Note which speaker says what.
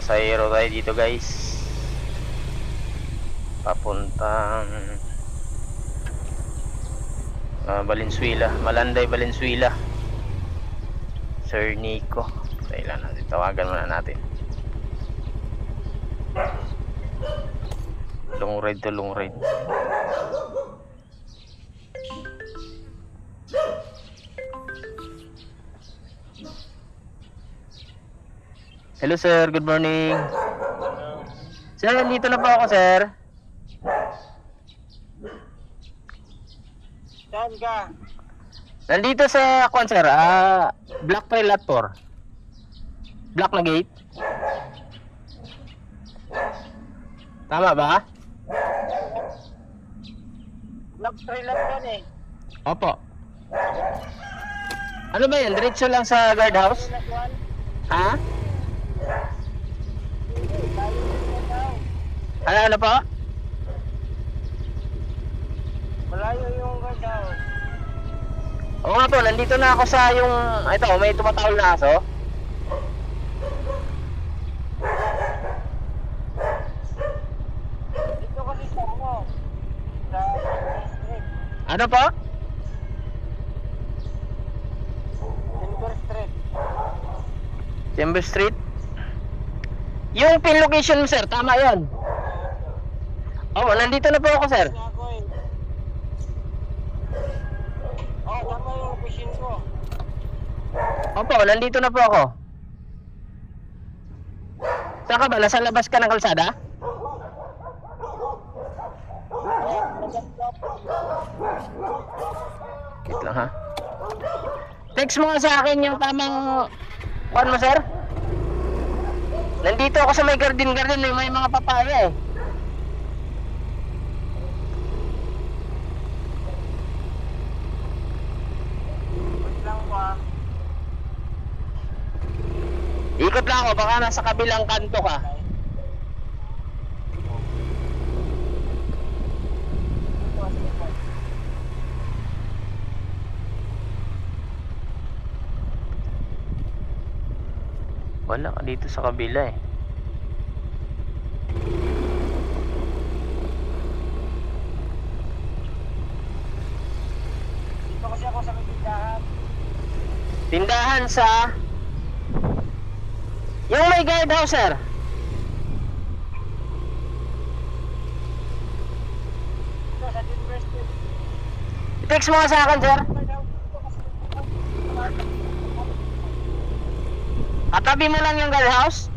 Speaker 1: Pasahero tayo dito guys, papuntang Valenzuela, Malanday, Valenzuela. Sir Nico, kailan natin tawagan muna natin. Long ride to long ride. Hello sir, good morning. Sir, nandito na po ako sir.
Speaker 2: Saan ka?
Speaker 1: Nandito sa kwan sir, Black Trail Lot 4. Black na gate. Tama ba?
Speaker 2: Black Trail lang yan eh.
Speaker 1: Opo. Ano ba yan? Diretso lang sa guardhouse? Ha? Ano po?
Speaker 2: Malayo yung guardhouse.
Speaker 1: Oo nga po, nandito na ako sa yung, ito, may tumatawal na aso.
Speaker 2: Dito kasi sa ano? Sa Street.
Speaker 1: Ano po?
Speaker 2: Timber Street.
Speaker 1: Timber Street. Yung pin location mo sir, tama yan. Oo, nandito na po ako sir.
Speaker 2: Kasi ako eh. Oh, tama yung location ko.
Speaker 1: Opo, nandito na po ako. Saan ka ba? Nasa labas ka ng kalsada? Wait lang ha. Text mo nga sa akin yung tamang kuan mo sir. Nandito ako sa may garden, may mga papaya eh.
Speaker 2: Wait lang ba?
Speaker 1: Ikot lang ako, baka nasa kabilang kanto ka. Wala ka dito sa kabila eh.
Speaker 2: Dito kasi ako sa may tindahan.
Speaker 1: Tindahan sa yung may guardhouse sir.
Speaker 2: Dito sa Timber Street.
Speaker 1: I-text mo nga sa akin sir. Katabi mo lang yung guardhouse.